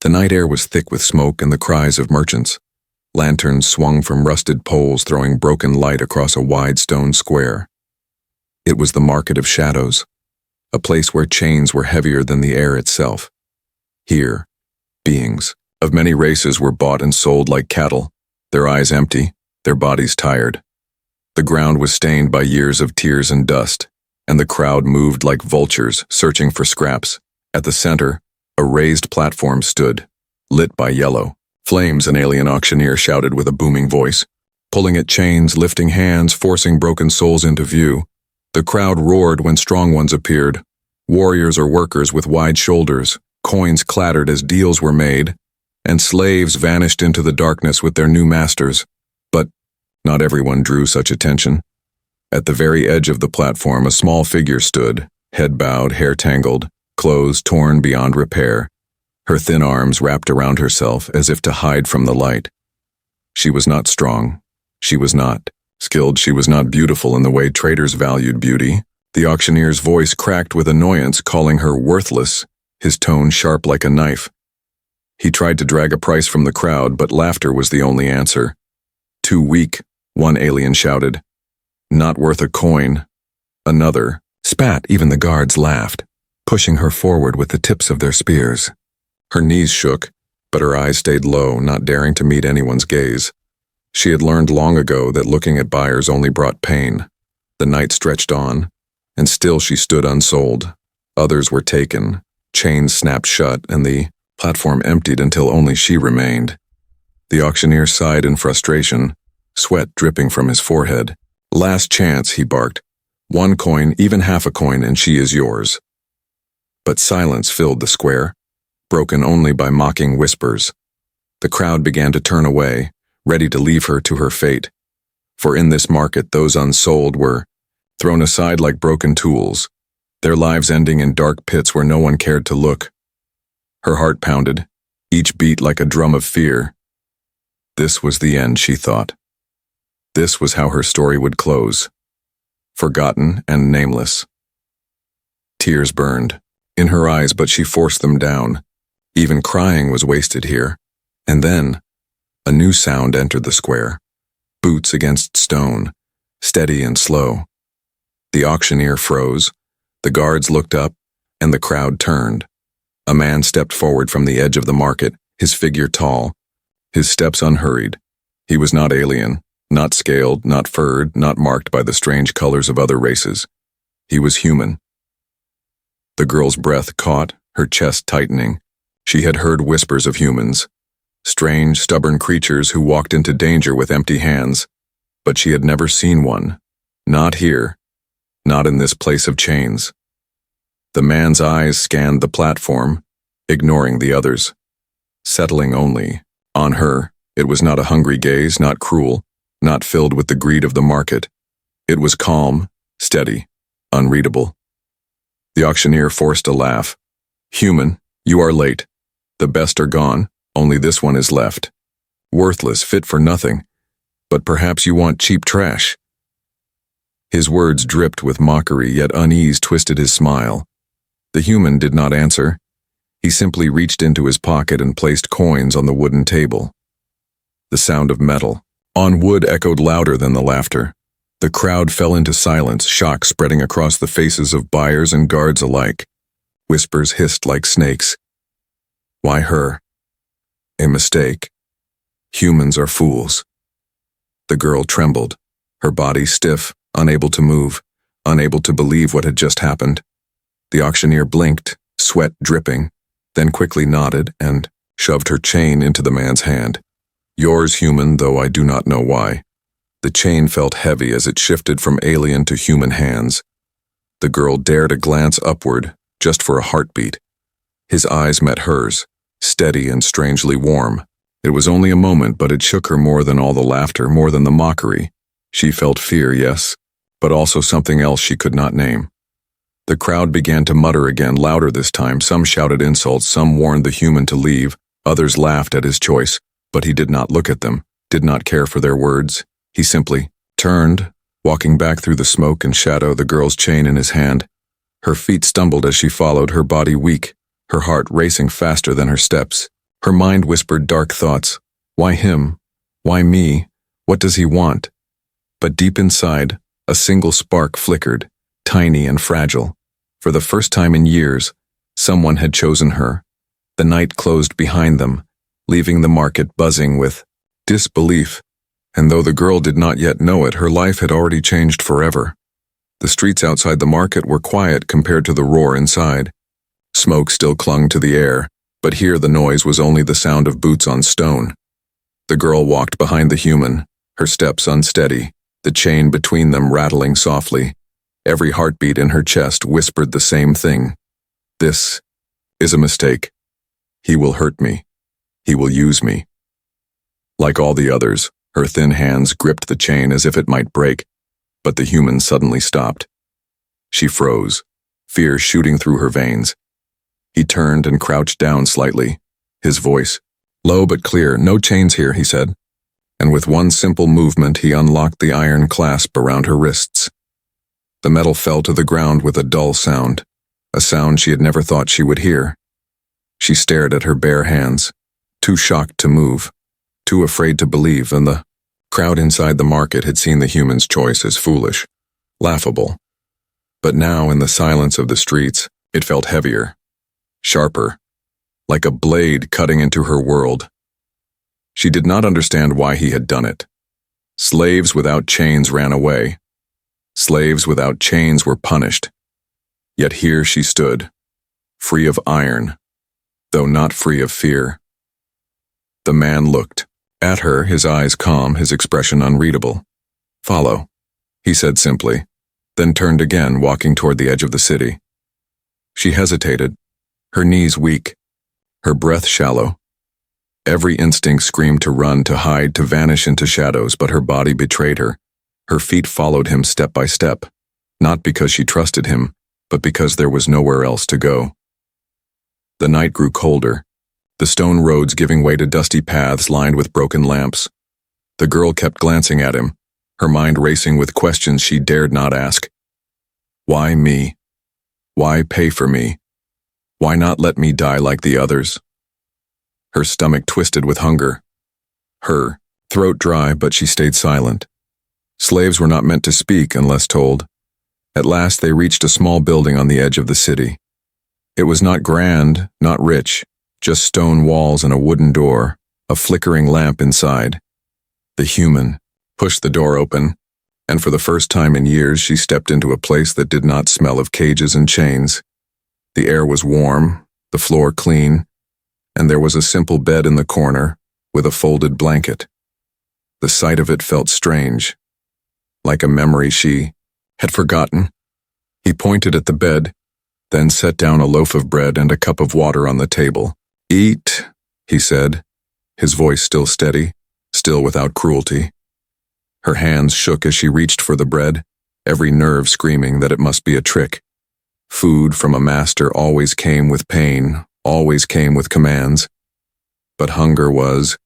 The night air was thick with smoke and the cries of merchants. Lanterns swung from rusted poles, throwing broken light across a wide stone square. It was the Market of Shadows, a place where chains were heavier than the air itself. Here, beings of many races were bought and sold like cattle, their eyes empty, their bodies tired. The ground was stained by years of tears and dust, and the crowd moved like vultures searching for scraps. At the center, a raised platform stood, lit by yellow flames. An alien auctioneer shouted with a booming voice, pulling at chains, lifting hands, forcing broken souls into view. The crowd roared when strong ones appeared, warriors or workers with wide shoulders. Coins clattered as deals were made, and slaves vanished into the darkness with their new masters. But not everyone drew such attention. At the very edge of the platform, a small figure stood, head bowed, hair tangled, clothes torn beyond repair, her thin arms wrapped around herself as if to hide from the light. She was not strong. She was not skilled. She was not beautiful in the way traders valued beauty. The auctioneer's voice cracked with annoyance, calling her worthless, his tone sharp like a knife. He tried to drag a price from the crowd, but laughter was the only answer. Too weak, one alien shouted. Not worth a coin. Another spat. Even the guards laughed, pushing her forward with the tips of their spears. Her knees shook, but her eyes stayed low, not daring to meet anyone's gaze. She had learned long ago that looking at buyers only brought pain. The night stretched on, and still she stood unsold. Others were taken, chains snapped shut, and the platform emptied until only she remained. The auctioneer sighed in frustration, sweat dripping from his forehead. Last chance, he barked. 1 coin, even half a coin, and she is yours. But silence filled the square, broken only by mocking whispers. The crowd began to turn away, ready to leave her to her fate. For in this market, those unsold were thrown aside like broken tools, their lives ending in dark pits where no one cared to look. Her heart pounded, each beat like a drum of fear. This was the end, she thought. This was how her story would close, forgotten and nameless. Tears burned in her eyes, but she forced them down. Even crying was wasted here. And then, a new sound entered the square. Boots against stone, steady and slow. The auctioneer froze, the guards looked up, and the crowd turned. A man stepped forward from the edge of the market, his figure tall, his steps unhurried. He was not alien, not scaled, not furred, not marked by the strange colors of other races. He was human. The girl's breath caught, her chest tightening. She had heard whispers of humans, strange, stubborn creatures who walked into danger with empty hands, but she had never seen one. Not here, not in this place of chains. The man's eyes scanned the platform, ignoring the others, settling only on her. It was not a hungry gaze, not cruel, not filled with the greed of the market. It was calm, steady, unreadable. The auctioneer forced a laugh. Human, you are late. The best are gone, only this one is left. Worthless, fit for nothing. But perhaps you want cheap trash. His words dripped with mockery, yet unease twisted his smile. The human did not answer. He simply reached into his pocket and placed coins on the wooden table. The sound of metal on wood echoed louder than the laughter. The crowd fell into silence, shock spreading across the faces of buyers and guards alike. Whispers hissed like snakes. Why her? A mistake. Humans are fools. The girl trembled, her body stiff, unable to move, unable to believe what had just happened. The auctioneer blinked, sweat dripping, then quickly nodded and shoved her chain into the man's hand. Yours, human, though I do not know why. The chain felt heavy as it shifted from alien to human hands. The girl dared a glance upward, just for a heartbeat. His eyes met hers, steady and strangely warm. It was only a moment, but it shook her more than all the laughter, more than the mockery. She felt fear, yes, but also something else she could not name. The crowd began to mutter again, louder this time. Some shouted insults, some warned the human to leave, others laughed at his choice, but he did not look at them, did not care for their words. He simply turned, walking back through the smoke and shadow, the girl's chain in his hand. Her feet stumbled as she followed, her body weak, her heart racing faster than her steps. Her mind whispered dark thoughts. Why him? Why me? What does he want? But deep inside, a single spark flickered, tiny and fragile. For the first time in years, someone had chosen her. The night closed behind them, leaving the market buzzing with disbelief. And though the girl did not yet know it, her life had already changed forever. The streets outside the market were quiet compared to the roar inside. Smoke still clung to the air, but here the noise was only the sound of boots on stone. The girl walked behind the human, her steps unsteady, the chain between them rattling softly. Every heartbeat in her chest whispered the same thing. This is a mistake. He will hurt me. He will use me. Like all the others, her thin hands gripped the chain as if it might break, but the human suddenly stopped. She froze, fear shooting through her veins. He turned and crouched down slightly, his voice low but clear. No chains here, he said. And with one simple movement, he unlocked the iron clasp around her wrists. The metal fell to the ground with a dull sound, a sound she had never thought she would hear. She stared at her bare hands, too shocked to move, too afraid to believe, and the crowd inside the market had seen the human's choice as foolish, laughable. But now, in the silence of the streets, it felt heavier, sharper, like a blade cutting into her world. She did not understand why he had done it. Slaves without chains ran away. Slaves without chains were punished. Yet here she stood, free of iron, though not free of fear. The man looked at her, his eyes calm, his expression unreadable. "Follow," he said simply, then turned again, walking toward the edge of the city. She hesitated, her knees weak, her breath shallow. Every instinct screamed to run, to hide, to vanish into shadows, but her body betrayed her. Her feet followed him step by step, not because she trusted him, but because there was nowhere else to go. The night grew colder, the stone roads giving way to dusty paths lined with broken lamps. The girl kept glancing at him, her mind racing with questions she dared not ask. Why me? Why pay for me? Why not let me die like the others? Her stomach twisted with hunger. Her throat dry, but she stayed silent. Slaves were not meant to speak unless told. At last they reached a small building on the edge of the city. It was not grand, not rich, just stone walls and a wooden door, a flickering lamp inside. The human pushed the door open, and for the first time in years she stepped into a place that did not smell of cages and chains. The air was warm, the floor clean, and there was a simple bed in the corner with a folded blanket. The sight of it felt strange, like a memory she had forgotten. He pointed at the bed, then set down a loaf of bread and a cup of water on the table. "Eat," he said, his voice still steady, still without cruelty. Her hands shook as she reached for the bread, every nerve screaming that it must be a trick. Food from a master always came with pain, always came with commands. But hunger was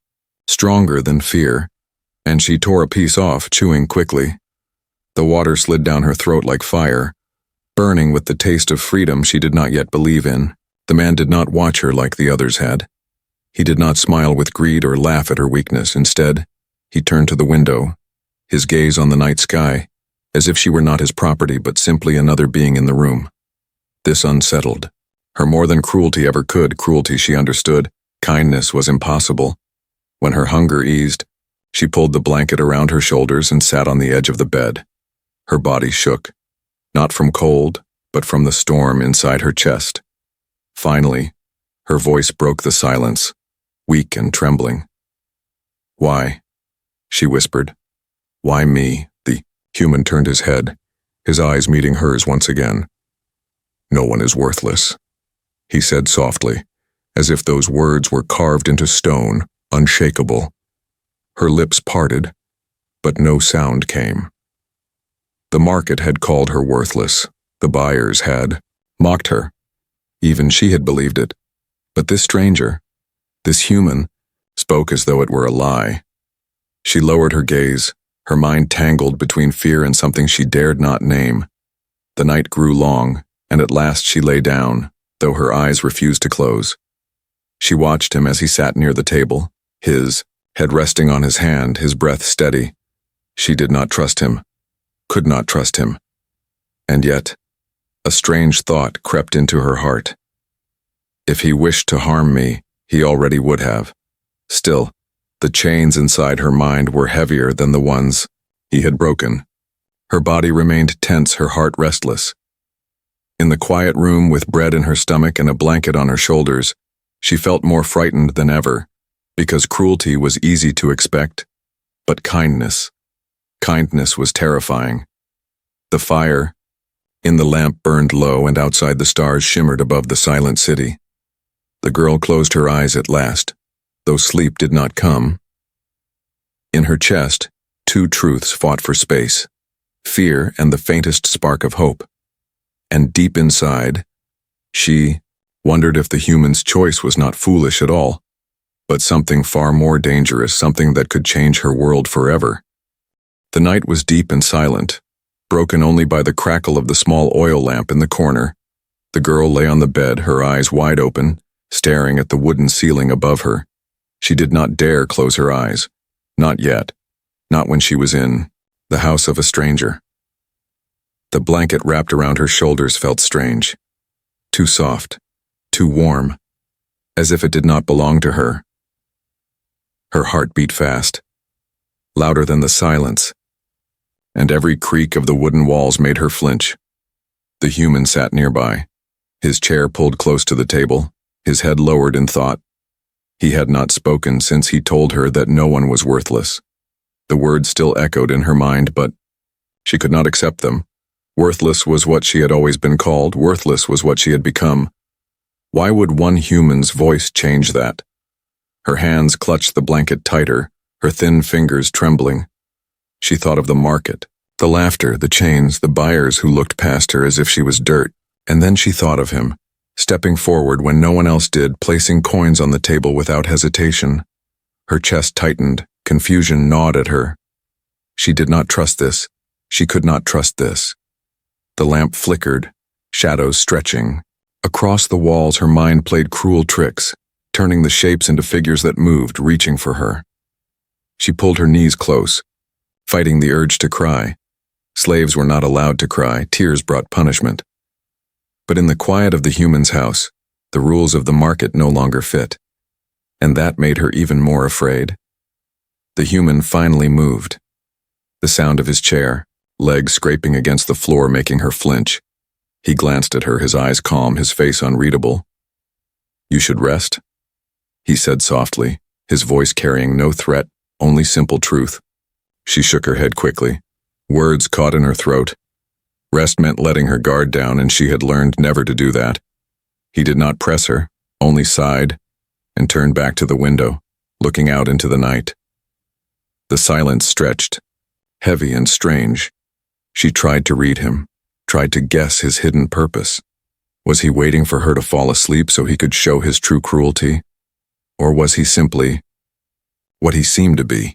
stronger than fear, and she tore a piece off, chewing quickly. The water slid down her throat like fire, burning with the taste of freedom she did not yet believe in. The man did not watch her like the others had. He did not smile with greed or laugh at her weakness. Instead, he turned to the window, his gaze on the night sky, as if she were not his property but simply another being in the room. This unsettled her more than cruelty ever could. Cruelty she understood, kindness was impossible. When her hunger eased, she pulled the blanket around her shoulders and sat on the edge of the bed. Her body shook, not from cold, but from the storm inside her chest. Finally, her voice broke the silence, weak and trembling. "Why?" she whispered. "Why me?" The human turned his head, his eyes meeting hers once again. "No one is worthless," he said softly, as if those words were carved into stone, unshakable. Her lips parted, but no sound came. The market had called her worthless. The buyers had mocked her. Even she had believed it. But this stranger, this human, spoke as though it were a lie. She lowered her gaze, her mind tangled between fear and something she dared not name. The night grew long, and at last she lay down, though her eyes refused to close. She watched him as he sat near the table, his head resting on his hand, his breath steady. She did not trust him, could not trust him. And yet, a strange thought crept into her heart. If he wished to harm me, he already would have. Still, the chains inside her mind were heavier than the ones he had broken. Her body remained tense, her heart restless. In the quiet room, with bread in her stomach and a blanket on her shoulders, she felt more frightened than ever, because cruelty was easy to expect, but kindness was terrifying. The fire in the lamp burned low, and outside the stars shimmered above the silent city. The girl closed her eyes at last, though sleep did not come. In her chest, two truths fought for space: fear and the faintest spark of hope. And deep inside, she wondered if the human's choice was not foolish at all, but something far more dangerous, something that could change her world forever. The night was deep and silent, broken only by the crackle of the small oil lamp in the corner. The girl lay on the bed, her eyes wide open, staring at the wooden ceiling above her. She did not dare close her eyes. Not yet. Not when she was in the house of a stranger. The blanket wrapped around her shoulders felt strange. Too soft, too warm, as if it did not belong to her. Her heart beat fast, louder than the silence, and every creak of the wooden walls made her flinch. The human sat nearby, his chair pulled close to the table, his head lowered in thought. He had not spoken since he told her that no one was worthless. The words still echoed in her mind, but she could not accept them. Worthless was what she had always been called. Worthless was what she had become. Why would one human's voice change that? Her hands clutched the blanket tighter, her thin fingers trembling. She thought of the market, the laughter, the chains, the buyers who looked past her as if she was dirt. And then she thought of him, stepping forward when no one else did, placing coins on the table without hesitation. Her chest tightened, confusion gnawed at her. She did not trust this. She could not trust this. The lamp flickered, shadows stretching. Across the walls her mind played cruel tricks, turning the shapes into figures that moved, reaching for her. She pulled her knees close, fighting the urge to cry. Slaves were not allowed to cry, tears brought punishment. But in the quiet of the human's house, the rules of the market no longer fit, and that made her even more afraid. The human finally moved. The sound of his chair, legs scraping against the floor making her flinch. He glanced at her, his eyes calm, his face unreadable. "You should rest," he said softly, his voice carrying no threat, only simple truth. She shook her head quickly. Words caught in her throat. Rest meant letting her guard down, and she had learned never to do that. He did not press her, only sighed, and turned back to the window, looking out into the night. The silence stretched, heavy and strange. She tried to read him, tried to guess his hidden purpose. Was he waiting for her to fall asleep so he could show his true cruelty? Or was he simply what he seemed to be?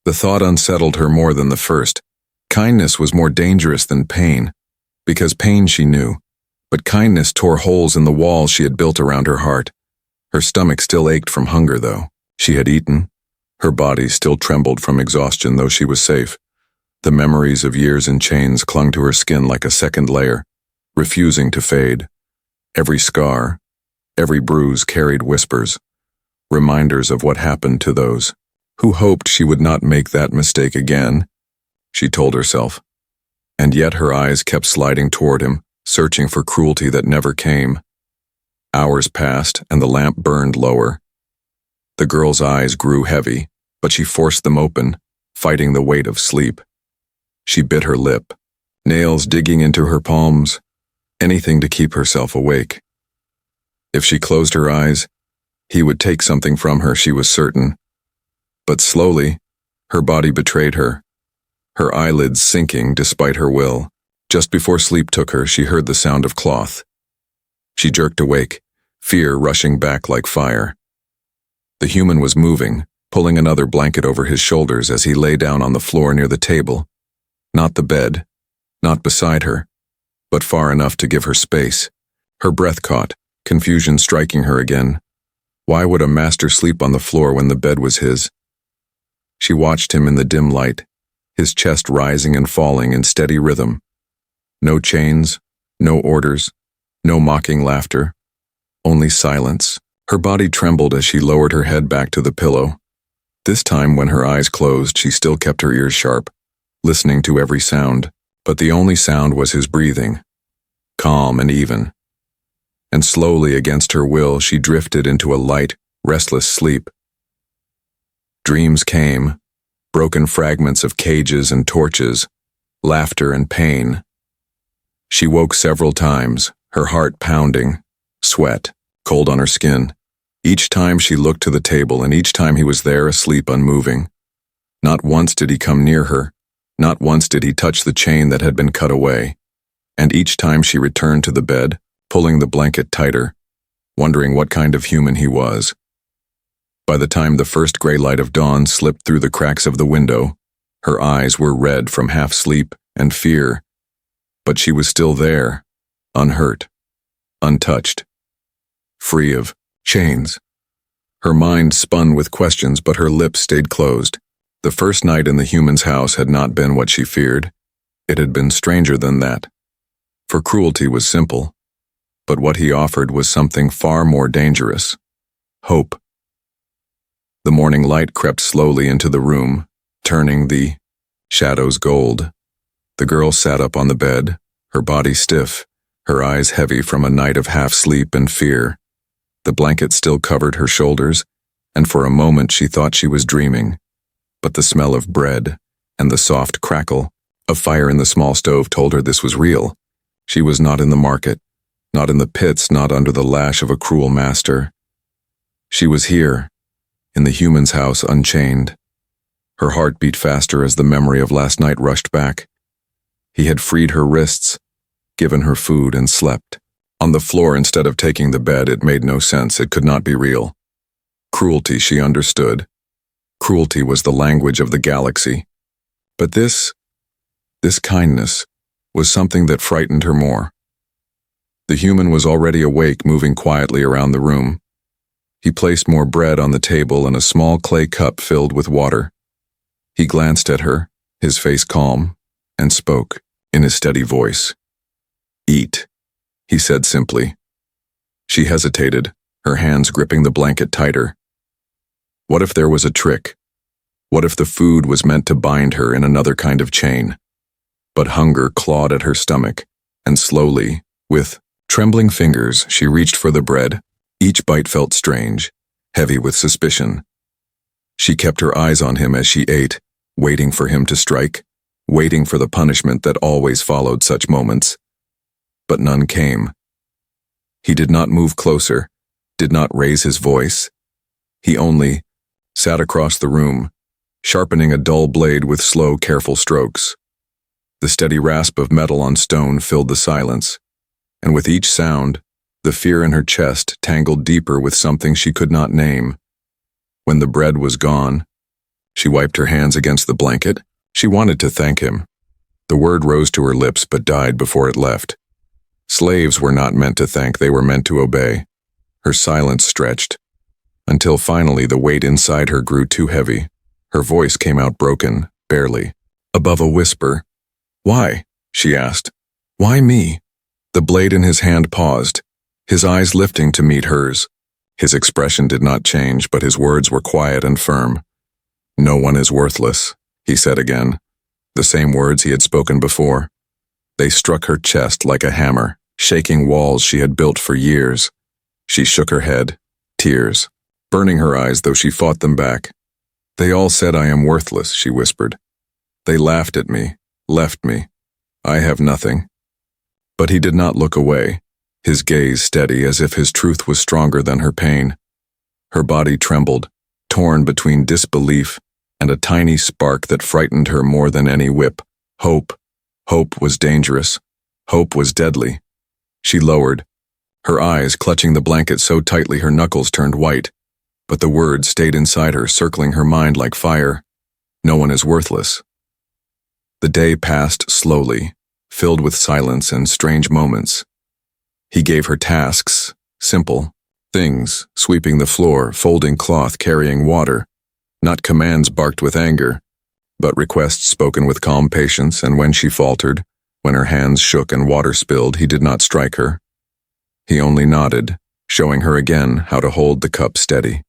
The thought unsettled her more than the first. Kindness was more dangerous than pain, because pain she knew, but kindness tore holes in the walls she had built around her heart. Her stomach still ached from hunger, though. She had eaten. Her body still trembled from exhaustion, though she was safe. The memories of years in chains clung to her skin like a second layer, refusing to fade. Every scar, every bruise carried whispers, reminders of what happened to those who hoped she would not make that mistake again, she told herself. And yet her eyes kept sliding toward him, searching for cruelty that never came. Hours passed, and the lamp burned lower. The girl's eyes grew heavy, but she forced them open, fighting the weight of sleep. She bit her lip, nails digging into her palms, anything to keep herself awake. If she closed her eyes, he would take something from her, she was certain. But slowly, her body betrayed her, her eyelids sinking despite her will. Just before sleep took her, she heard the sound of cloth. She jerked awake, fear rushing back like fire. The human was moving, pulling another blanket over his shoulders as he lay down on the floor near the table. Not the bed, not beside her, but far enough to give her space. Her breath caught, confusion striking her again. Why would a master sleep on the floor when the bed was his? She watched him in the dim light, his chest rising and falling in steady rhythm. No chains, no orders, no mocking laughter, only silence. Her body trembled as she lowered her head back to the pillow. This time, when her eyes closed, she still kept her ears sharp, listening to every sound, but the only sound was his breathing, calm and even. And slowly, against her will, she drifted into a light, restless sleep. Dreams came, broken fragments of cages and torches, laughter and pain. She woke several times, her heart pounding, sweat, cold on her skin. Each time she looked to the table, and each time he was there, asleep, unmoving. Not once did he come near her, not once did he touch the chain that had been cut away. And each time she returned to the bed, pulling the blanket tighter, wondering what kind of human he was. By the time the first gray light of dawn slipped through the cracks of the window, her eyes were red from half-sleep and fear. But she was still there, unhurt, untouched, free of chains. Her mind spun with questions, but her lips stayed closed. The first night in the human's house had not been what she feared. It had been stranger than that. For cruelty was simple, but what he offered was something far more dangerous. Hope. The morning light crept slowly into the room, turning the shadows gold. The girl sat up on the bed, her body stiff, her eyes heavy from a night of half-sleep and fear. The blanket still covered her shoulders, and for a moment she thought she was dreaming. But the smell of bread and the soft crackle of fire in the small stove told her this was real. She was not in the market, not in the pits, not under the lash of a cruel master. She was here, in the human's house, unchained. Her heart beat faster as the memory of last night rushed back. He had freed her wrists, given her food, and slept. On the floor instead of taking the bed. It made no sense. It could not be real. Cruelty, she understood. Cruelty was the language of the galaxy. But this kindness was something that frightened her more. The human was already awake, moving quietly around the room. He placed more bread on the table and a small clay cup filled with water. He glanced at her, his face calm, and spoke in his steady voice. "Eat," he said simply. She hesitated, her hands gripping the blanket tighter. What if there was a trick? What if the food was meant to bind her in another kind of chain? But hunger clawed at her stomach, and slowly, with trembling fingers, she reached for the bread. Each bite felt strange, heavy with suspicion. She kept her eyes on him as she ate, waiting for him to strike, waiting for the punishment that always followed such moments. But none came. He did not move closer, did not raise his voice. He only sat across the room, sharpening a dull blade with slow, careful strokes. The steady rasp of metal on stone filled the silence, and with each sound, the fear in her chest tangled deeper with something she could not name. When the bread was gone, she wiped her hands against the blanket. She wanted to thank him. The word rose to her lips but died before it left. Slaves were not meant to thank, they were meant to obey. Her silence stretched, until finally the weight inside her grew too heavy. Her voice came out broken, barely, above a whisper. "Why?" she asked. "Why me?" The blade in his hand paused, his eyes lifting to meet hers. His expression did not change, but his words were quiet and firm. "No one is worthless," he said again, the same words he had spoken before. They struck her chest like a hammer, shaking walls she had built for years. She shook her head, tears burning her eyes though she fought them back. "They all said I am worthless," she whispered. "They laughed at me, left me. I have nothing." But he did not look away, his gaze steady as if his truth was stronger than her pain. Her body trembled, torn between disbelief and a tiny spark that frightened her more than any whip. Hope. Hope was dangerous. Hope was deadly. She lowered, her eyes clutching the blanket so tightly her knuckles turned white. But the words stayed inside her, circling her mind like fire. No one is worthless. The day passed slowly, filled with silence and strange moments. He gave her tasks, Simple. Things, sweeping the floor, folding cloth, carrying water. Not commands barked with anger, but requests spoken with calm patience, and when she faltered, when her hands shook and water spilled, he did not strike her. He only nodded, showing her again how to hold the cup steady.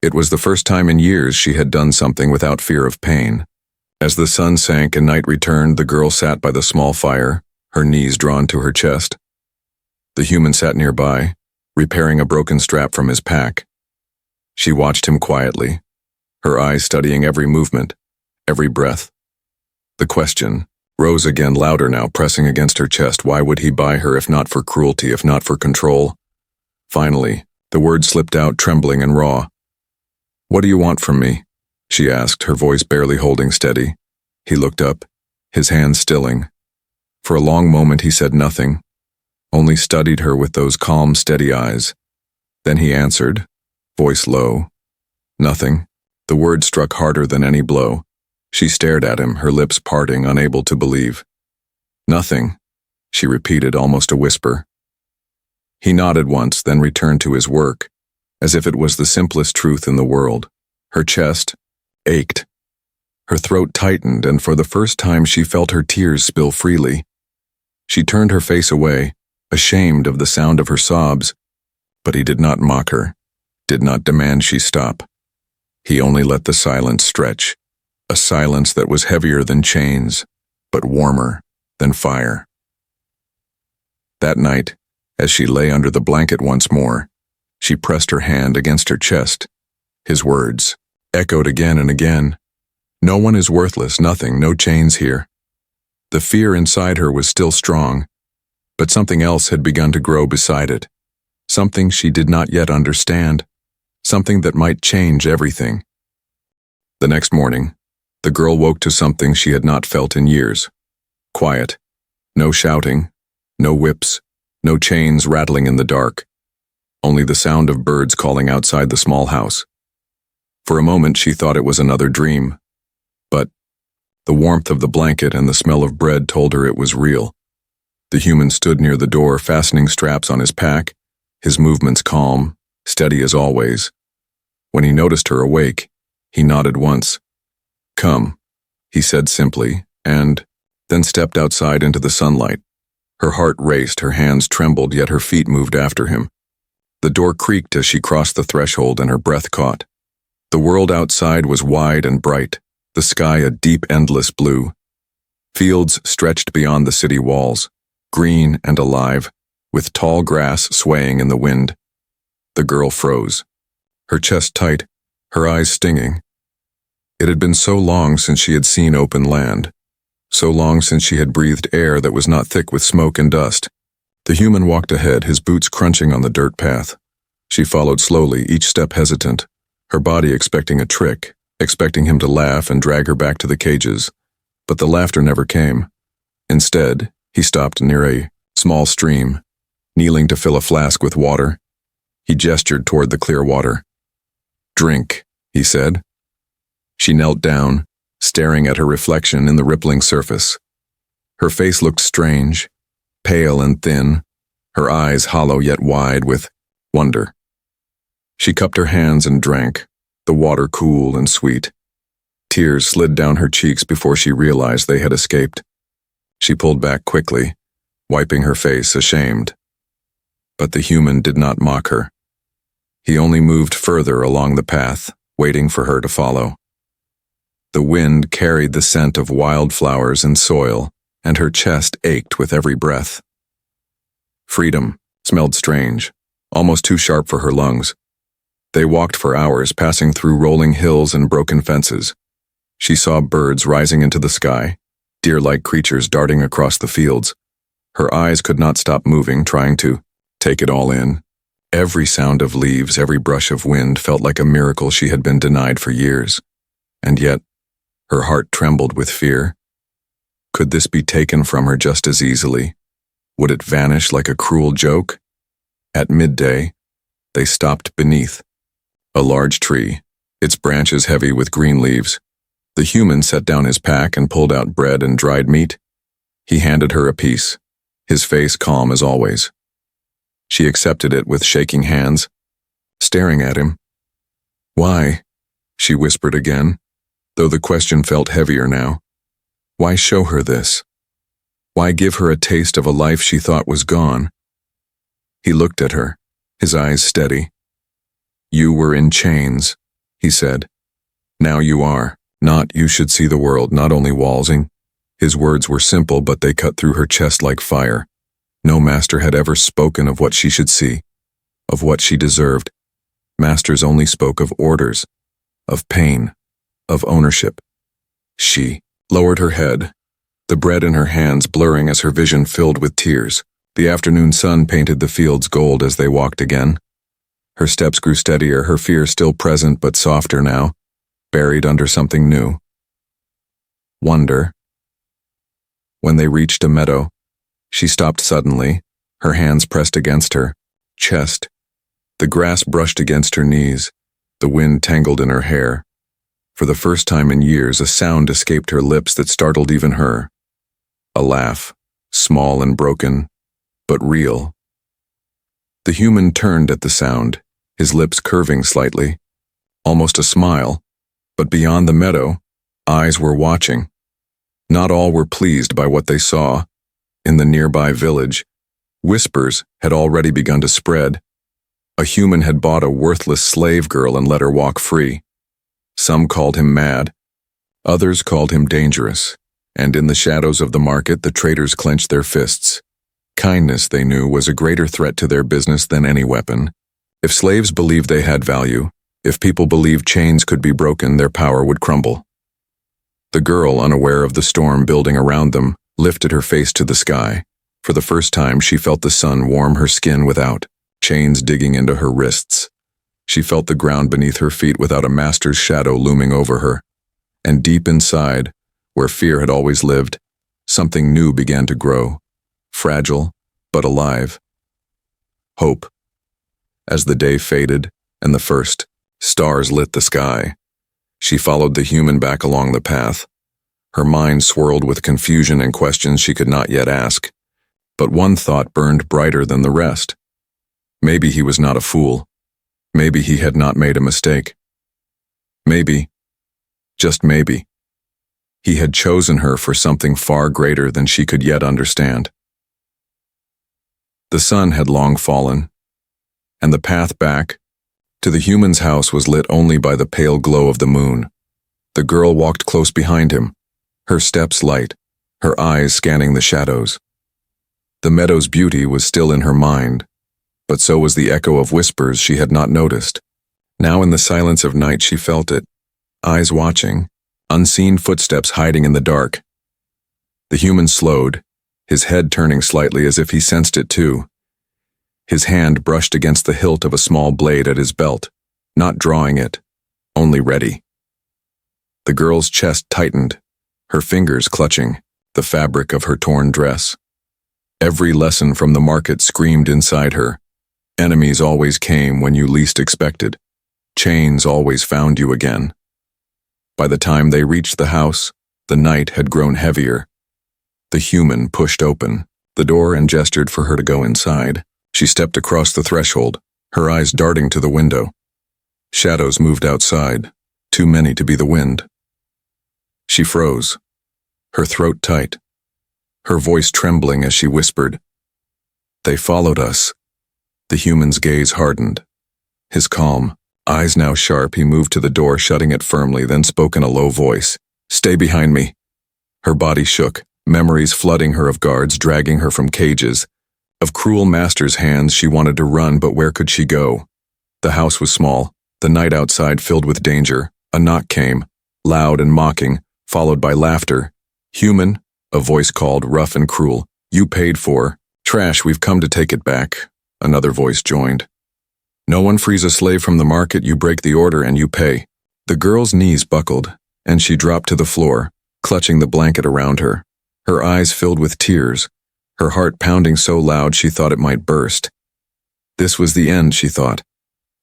It was the first time in years she had done something without fear of pain. As the sun sank and night returned, the girl sat by the small fire, her knees drawn to her chest. The human sat nearby, repairing a broken strap from his pack. She watched him quietly, her eyes studying every movement, every breath. The question rose again, louder now, pressing against her chest. Why would he buy her if not for cruelty, if not for control? Finally, the words slipped out, trembling and raw. "What do you want from me?" she asked, her voice barely holding steady. He looked up, his hands stilling. For a long moment he said nothing, only studied her with those calm, steady eyes. Then he answered, voice low. "Nothing." The word struck harder than any blow. She stared at him, her lips parting, unable to believe. "Nothing," she repeated, almost a whisper. He nodded once, then returned to his work, as if it was the simplest truth in the world. Her chest ached. Her throat tightened, and for the first time she felt her tears spill freely. She turned her face away, ashamed of the sound of her sobs, but he did not mock her, did not demand she stop. He only let the silence stretch, a silence that was heavier than chains, but warmer than fire. That night, as she lay under the blanket once more, she pressed her hand against her chest. His words echoed again and again. "No one is worthless, nothing, no chains here." The fear inside her was still strong, but something else had begun to grow beside it. Something she did not yet understand, something that might change everything. The next morning, the girl woke to something she had not felt in years. Quiet. No shouting, no whips, no chains rattling in the dark. Only the sound of birds calling outside the small house. For a moment she thought it was another dream, but the warmth of the blanket and the smell of bread told her it was real. The human stood near the door, fastening straps on his pack, his movements calm, steady as always. When he noticed her awake, he nodded once. "Come," he said simply, and then stepped outside into the sunlight. Her heart raced, her hands trembled, yet her feet moved after him. The door creaked as she crossed the threshold, and her breath caught. The world outside was wide and bright, the sky a deep, endless blue. Fields stretched beyond the city walls, green and alive, with tall grass swaying in the wind. The girl froze, her chest tight, her eyes stinging. It had been so long since she had seen open land, so long since she had breathed air that was not thick with smoke and dust. The human walked ahead, his boots crunching on the dirt path. She followed slowly, each step hesitant, her body expecting a trick, expecting him to laugh and drag her back to the cages. But the laughter never came. Instead, he stopped near a small stream, kneeling to fill a flask with water. He gestured toward the clear water. "Drink," he said. She knelt down, staring at her reflection in the rippling surface. Her face looked strange, pale and thin, her eyes hollow yet wide with wonder. She cupped her hands and drank, the water cool and sweet. Tears slid down her cheeks before she realized they had escaped. She pulled back quickly, wiping her face, ashamed. But the human did not mock her. He only moved further along the path, waiting for her to follow. The wind carried the scent of wildflowers and soil, and her chest ached with every breath. Freedom smelled strange, almost too sharp for her lungs. They walked for hours, passing through rolling hills and broken fences. She saw birds rising into the sky, deer-like creatures darting across the fields. Her eyes could not stop moving, trying to take it all in. Every sound of leaves, every brush of wind felt like a miracle she had been denied for years. And yet, her heart trembled with fear. Could this be taken from her just as easily? Would it vanish like a cruel joke? At midday, they stopped beneath a large tree, its branches heavy with green leaves. The human set down his pack and pulled out bread and dried meat. He handed her a piece, his face calm as always. She accepted it with shaking hands, staring at him. "Why?" she whispered again, though the question felt heavier now. Why show her this? Why give her a taste of a life she thought was gone? He looked at her, his eyes steady. "You were in chains," he said. "Now you are. Not you should see the world, not only waltzing." His words were simple, but they cut through her chest like fire. No master had ever spoken of what she should see, of what she deserved. Masters only spoke of orders, of pain, of ownership. She lowered her head, the bread in her hands blurring as her vision filled with tears. The afternoon sun painted the fields gold as they walked again. Her steps grew steadier, her fear still present but softer now, buried under something new. Wonder. When they reached a meadow, she stopped suddenly, her hands pressed against her chest. The grass brushed against her knees, the wind tangled in her hair. For the first time in years, a sound escaped her lips that startled even her. A laugh, small and broken, but real. The human turned at the sound, his lips curving slightly, almost a smile, but beyond the meadow, eyes were watching. Not all were pleased by what they saw. In the nearby village, whispers had already begun to spread. A human had bought a worthless slave girl and let her walk free. Some called him mad, others called him dangerous, and in the shadows of the market the traders clenched their fists. Kindness, they knew, was a greater threat to their business than any weapon. If slaves believed they had value, if people believed chains could be broken, their power would crumble. The girl, unaware of the storm building around them, lifted her face to the sky. For the first time, she felt the sun warm her skin without, chains digging into her wrists. She felt the ground beneath her feet without a master's shadow looming over her. And deep inside, where fear had always lived, something new began to grow, fragile but alive. Hope. As the day faded and the first stars lit the sky, she followed the human back along the path. Her mind swirled with confusion and questions she could not yet ask. But one thought burned brighter than the rest. Maybe he was not a fool. Maybe he had not made a mistake. Maybe, just maybe, he had chosen her for something far greater than she could yet understand. The sun had long fallen, and the path back to the human's house was lit only by the pale glow of the moon. The girl walked close behind him, her steps light, her eyes scanning the shadows. The meadow's beauty was still in her mind, but so was the echo of whispers she had not noticed. Now in the silence of night she felt it, eyes watching, unseen footsteps hiding in the dark. The human slowed, his head turning slightly as if he sensed it too. His hand brushed against the hilt of a small blade at his belt, not drawing it, only ready. The girl's chest tightened, her fingers clutching the fabric of her torn dress. Every lesson from the market screamed inside her. Enemies always came when you least expected. Chains always found you again. By the time they reached the house, the night had grown heavier. The human pushed open the door and gestured for her to go inside. She stepped across the threshold, her eyes darting to the window. Shadows moved outside, too many to be the wind. She froze, her throat tight, her voice trembling as she whispered, "They followed us." The human's gaze hardened. His calm, eyes now sharp, he moved to the door, shutting it firmly, then spoke in a low voice, "Stay behind me." Her body shook, memories flooding her of guards dragging her from cages, of cruel masters' hands. She wanted to run, but where could she go? The house was small, the night outside filled with danger. A knock came, loud and mocking, followed by laughter. "Human," a voice called, rough and cruel. "You paid for trash, we've come to take it back." Another voice joined. "No one frees a slave from the market, you break the order and you pay." The girl's knees buckled, and she dropped to the floor, clutching the blanket around her. Her eyes filled with tears, her heart pounding so loud she thought it might burst. This was the end, she thought.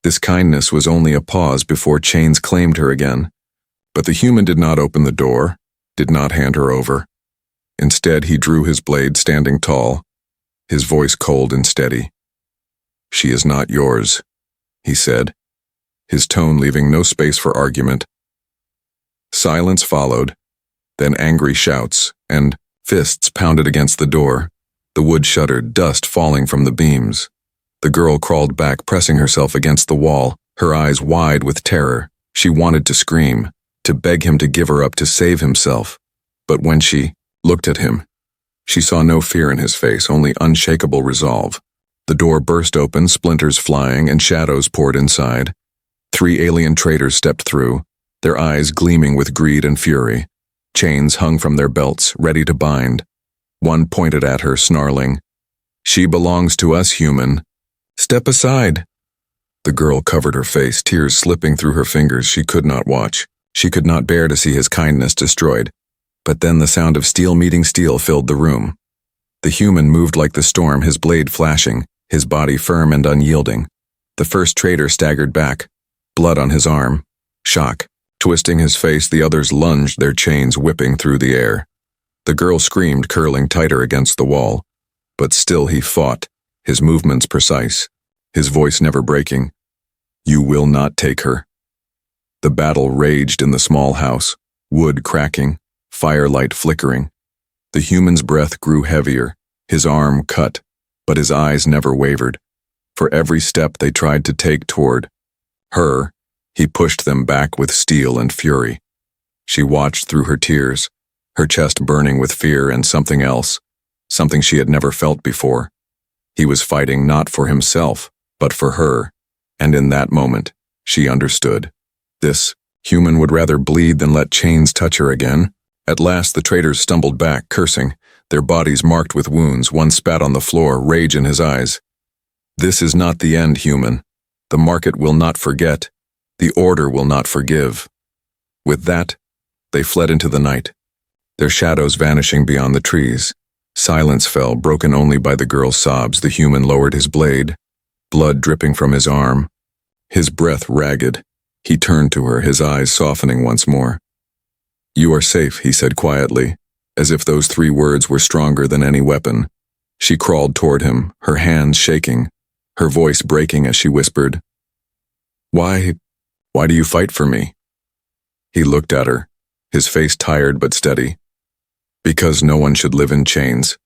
This kindness was only a pause before chains claimed her again. But the human did not open the door, did not hand her over. Instead, he drew his blade, standing tall, his voice cold and steady. "She is not yours," he said, his tone leaving no space for argument. Silence followed, then angry shouts, and fists pounded against the door. The wood shuddered, dust falling from the beams. The girl crawled back, pressing herself against the wall, her eyes wide with terror. She wanted to scream, to beg him to give her up, to save himself. But when she looked at him, she saw no fear in his face, only unshakable resolve. The door burst open, splinters flying, and shadows poured inside. 3 alien traders stepped through, their eyes gleaming with greed and fury. Chains hung from their belts, ready to bind. One pointed at her, snarling, "She belongs to us, human. Step aside." The girl covered her face, tears slipping through her fingers. She could not watch. She could not bear to see his kindness destroyed. But then the sound of steel meeting steel filled the room. The human moved like the storm, his blade flashing, his body firm and unyielding. The first trader staggered back, blood on his arm. Shock. Twisting his face, the others lunged, their chains whipping through the air. The girl screamed, curling tighter against the wall. But still he fought, his movements precise, his voice never breaking. "You will not take her." The battle raged in the small house, wood cracking, firelight flickering. The human's breath grew heavier, his arm cut, but his eyes never wavered. For every step they tried to take toward her, he pushed them back with steel and fury. She watched through her tears, her chest burning with fear and something else, something she had never felt before. He was fighting not for himself, but for her, and in that moment, she understood. This human would rather bleed than let chains touch her again. At last the traders stumbled back, cursing, their bodies marked with wounds. One spat on the floor, rage in his eyes. "This is not the end, human. The market will not forget. The order will not forgive." With that, they fled into the night, their shadows vanishing beyond the trees. Silence fell, broken only by the girl's sobs. The human lowered his blade, blood dripping from his arm, his breath ragged. He turned to her, his eyes softening once more. "You are safe," he said quietly, as if those 3 words were stronger than any weapon. She crawled toward him, her hands shaking, her voice breaking as she whispered, Why do you fight for me?" He looked at her, his face tired but steady. "Because no one should live in chains,"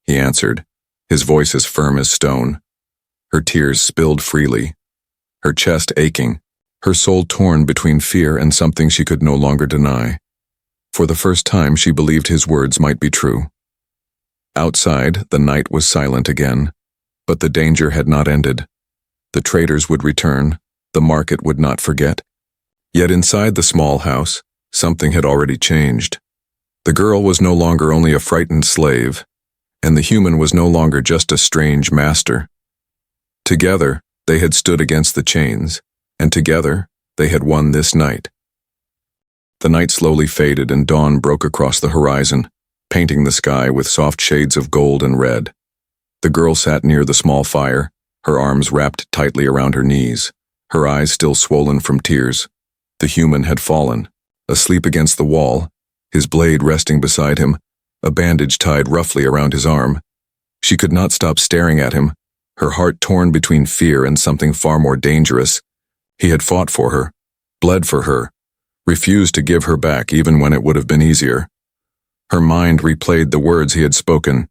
he answered, his voice as firm as stone. Her tears spilled freely, her chest aching, her soul torn between fear and something she could no longer deny. For the first time she believed his words might be true. Outside, the night was silent again, but the danger had not ended. The traders would return, the market would not forget. Yet inside the small house, something had already changed. The girl was no longer only a frightened slave, and the human was no longer just a strange master. Together, they had stood against the chains, and together, they had won this night. The night slowly faded and dawn broke across the horizon, painting the sky with soft shades of gold and red. The girl sat near the small fire, her arms wrapped tightly around her knees, her eyes still swollen from tears. The human had fallen, asleep against the wall, his blade resting beside him, a bandage tied roughly around his arm. She could not stop staring at him, her heart torn between fear and something far more dangerous. He had fought for her, bled for her, refused to give her back even when it would have been easier. Her mind replayed the words he had spoken.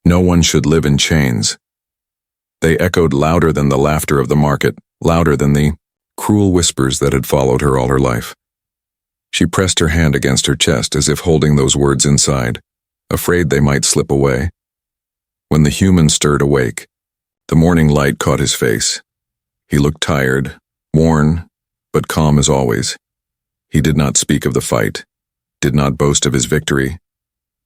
No one should live in chains. They echoed louder than the laughter of the market, louder than the cruel whispers that had followed her all her life. She pressed her hand against her chest as if holding those words inside, afraid they might slip away. When the human stirred awake, the morning light caught his face. He looked tired, worn, but calm as always. He did not speak of the fight, did not boast of his victory.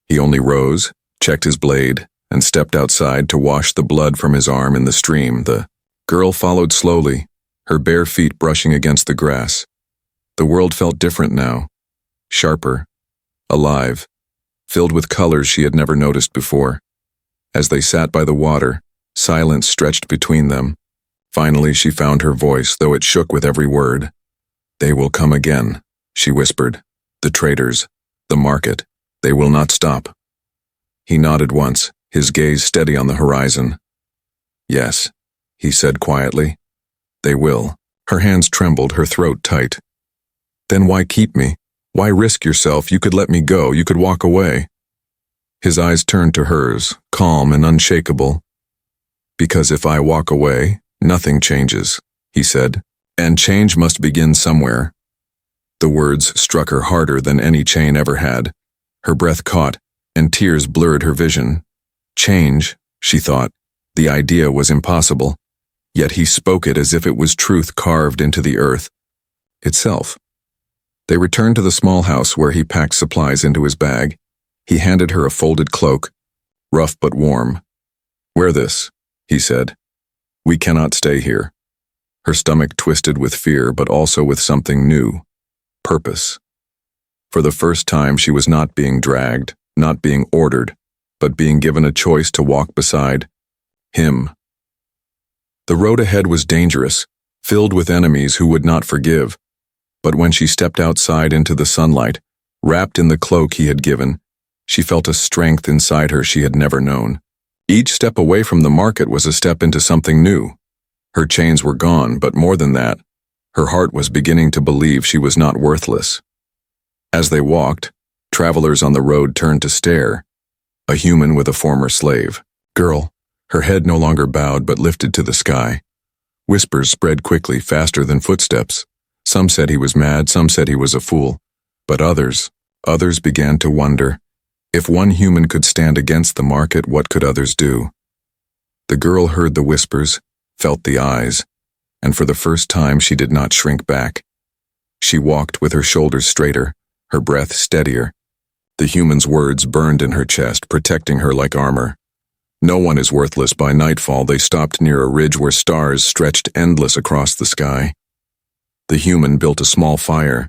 He only rose, checked his blade, and stepped outside to wash the blood from his arm in the stream. The girl followed slowly, her bare feet brushing against the grass. The world felt different now, sharper, alive, filled with colors she had never noticed before. As they sat by the water, silence stretched between them. Finally she found her voice, though it shook with every word. "They will come again," she whispered. "The traders, the market, they will not stop." He nodded once, his gaze steady on the horizon. "Yes," he said quietly. They will. Her hands trembled, her throat tight. Then why keep me? Why risk yourself? You could let me go, you could walk away. His eyes turned to hers, calm and unshakable. Because if I walk away, nothing changes, he said, and change must begin somewhere. The words struck her harder than any chain ever had. Her breath caught, and tears blurred her vision. Change, she thought. The idea was impossible. Yet he spoke it as if it was truth carved into the earth itself. They returned to the small house where he packed supplies into his bag. He handed her a folded cloak, rough but warm. Wear this, he said. We cannot stay here. Her stomach twisted with fear, but also with something new. Purpose. For the first time, she was not being dragged, not being ordered, but being given a choice to walk beside him. The road ahead was dangerous, filled with enemies who would not forgive. But when she stepped outside into the sunlight, wrapped in the cloak he had given, she felt a strength inside her she had never known. Each step away from the market was a step into something new. Her chains were gone, but more than that, her heart was beginning to believe she was not worthless. As they walked, travelers on the road turned to stare. A human with a former slave. Girl, her head no longer bowed but lifted to the sky. Whispers spread quickly, faster than footsteps. Some said he was mad, some said he was a fool. But others began to wonder. If one human could stand against the market, what could others do? The girl heard the whispers, felt the eyes, and for the first time she did not shrink back. She walked with her shoulders straighter, her breath steadier. The human's words burned in her chest, protecting her like armor. No one is worthless. By nightfall, they stopped near a ridge where stars stretched endless across the sky. The human built a small fire,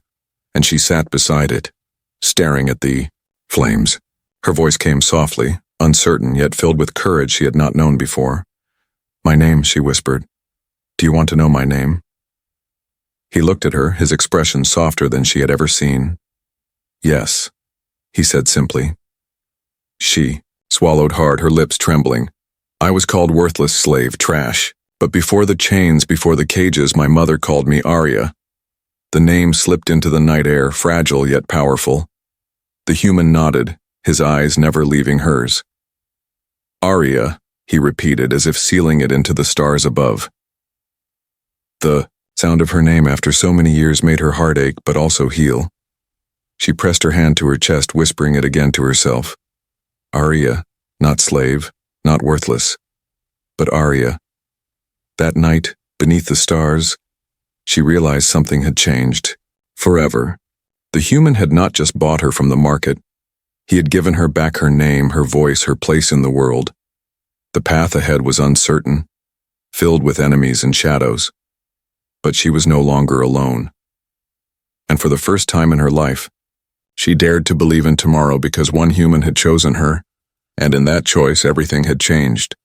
and she sat beside it, staring at the flames. Her voice came softly, uncertain, yet filled with courage she had not known before. My name, she whispered. Do you want to know my name? He looked at her, his expression softer than she had ever seen. Yes, he said simply. She swallowed hard, her lips trembling. I was called worthless slave, trash, but before the chains, before the cages, my mother called me Arya. The name slipped into the night air, fragile yet powerful. The human nodded, his eyes never leaving hers. Arya, he repeated, as if sealing it into the stars above. The sound of her name after so many years made her heart ache but also heal. She pressed her hand to her chest, whispering it again to herself. Arya, not slave, not worthless, but Arya. That night, beneath the stars, she realized something had changed. Forever. The human had not just bought her from the market. He had given her back her name, her voice, her place in the world. The path ahead was uncertain, filled with enemies and shadows. But she was no longer alone. And for the first time in her life, she dared to believe in tomorrow because one human had chosen her, and in that choice everything had changed.